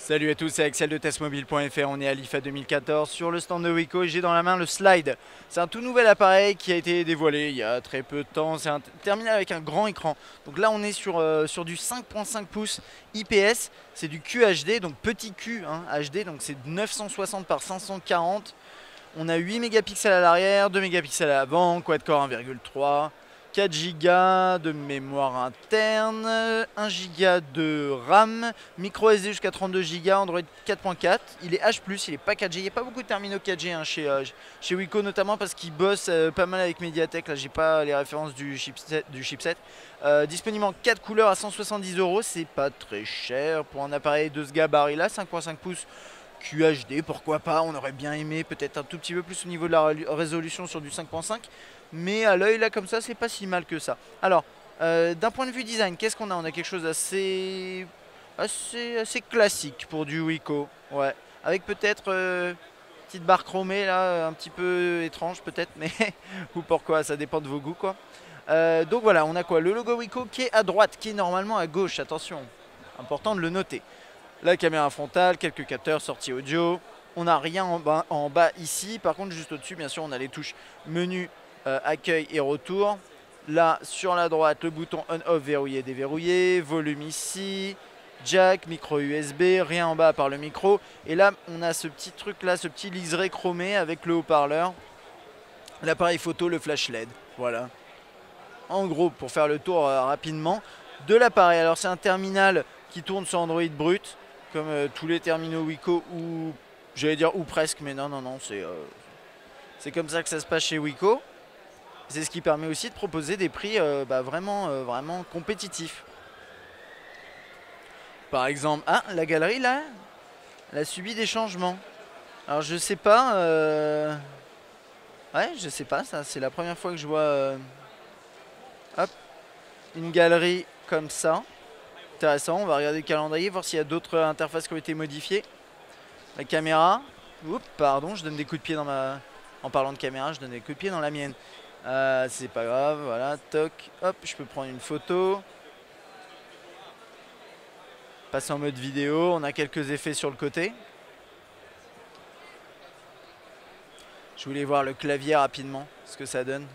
Salut à tous, c'est Axel de testmobile.fr, on est à l'IFA 2014 sur le stand de Wiko et j'ai dans la main le Slide. C'est un tout nouvel appareil qui a été dévoilé il y a très peu de temps, c'est un terminal avec un grand écran. Donc là on est sur du 5.5 pouces IPS, c'est du QHD, donc petit Q HD, donc c'est 960 par 540. On a 8 mégapixels à l'arrière, 2 mégapixels à l'avant, quad-core 1,3. 4 Go de mémoire interne, 1 Go de RAM, micro SD jusqu'à 32 Go, Android 4.4. Il est H+, il n'est pas 4G. Il n'y a pas beaucoup de terminaux 4G chez Wiko, notamment parce qu'ils bossent pas mal avec Mediatek. Là, j'ai pas les références du chipset. Disponible en 4 couleurs à 170 €. C'est pas très cher pour un appareil de ce gabarit-là, 5.5 pouces. QHD, pourquoi pas, on aurait bien aimé peut-être un tout petit peu plus au niveau de la résolution sur du 5.5, mais à l'œil là comme ça c'est pas si mal que ça. Alors d'un point de vue design, qu'est-ce qu'on a? On a quelque chose assez classique pour du Wiko, ouais, avec peut-être petite barre chromée là, un petit peu étrange peut-être, mais ou pourquoi, ça dépend de vos goûts quoi. Donc voilà, on a quoi? Le logo Wiko qui est à droite, qui est normalement à gauche, attention, important de le noter. La caméra frontale, quelques capteurs, sortie audio. On n'a rien en bas ici. Par contre, juste au-dessus, bien sûr, on a les touches menu, accueil et retour. Là, sur la droite, le bouton on-off verrouillé, déverrouillé. Volume ici. Jack, micro USB. Rien en bas à part le micro. Et là, on a ce petit truc là, ce petit liseré chromé avec le haut-parleur. L'appareil photo, le flash LED. Voilà. En gros, pour faire le tour rapidement de l'appareil. Alors, c'est un terminal qui tourne sur Android brut, comme tous les terminaux Wiko, ou j'allais dire ou presque, mais non, c'est comme ça que ça se passe chez Wiko. C'est ce qui permet aussi de proposer des prix vraiment compétitifs. Par exemple, la galerie là, elle a subi des changements. Alors je sais pas, ouais, je sais pas, ça c'est la première fois que je vois hop, une galerie comme ça. Intéressant, on va regarder le calendrier, voir s'il y a d'autres interfaces qui ont été modifiées. La caméra, oups, pardon, je donne des coups de pied dans ma... En parlant de caméra, je donne des coups de pied dans la mienne. C'est pas grave, voilà, toc, hop, je peux prendre une photo. Passer en mode vidéo, on a quelques effets sur le côté. Je voulais voir le clavier rapidement, ce que ça donne.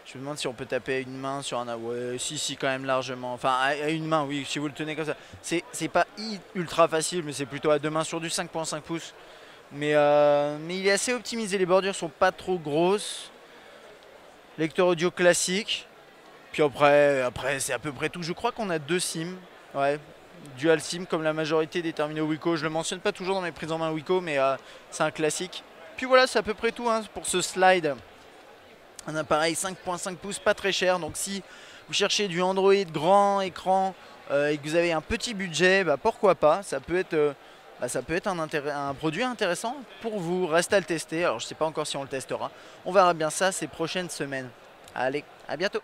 Je me demande si on peut taper à une main sur un... Ouais, si, quand même largement. Enfin, à une main, oui, si vous le tenez comme ça. C'est pas ultra facile, mais c'est plutôt à deux mains sur du 5.5 pouces. Mais il est assez optimisé. Les bordures sont pas trop grosses. Lecteur audio classique. Puis après c'est à peu près tout. Je crois qu'on a deux SIM. Ouais, dual SIM comme la majorité des terminaux Wiko. Je le mentionne pas toujours dans mes prises en main Wiko, mais c'est un classique. Puis voilà, c'est à peu près tout pour ce slide. Un appareil 5.5 pouces, pas très cher. Donc si vous cherchez du Android grand écran et que vous avez un petit budget, pourquoi pas. Ça peut être un produit intéressant pour vous. Reste à le tester. Alors je ne sais pas encore si on le testera. On verra bien ça ces prochaines semaines. Allez, à bientôt.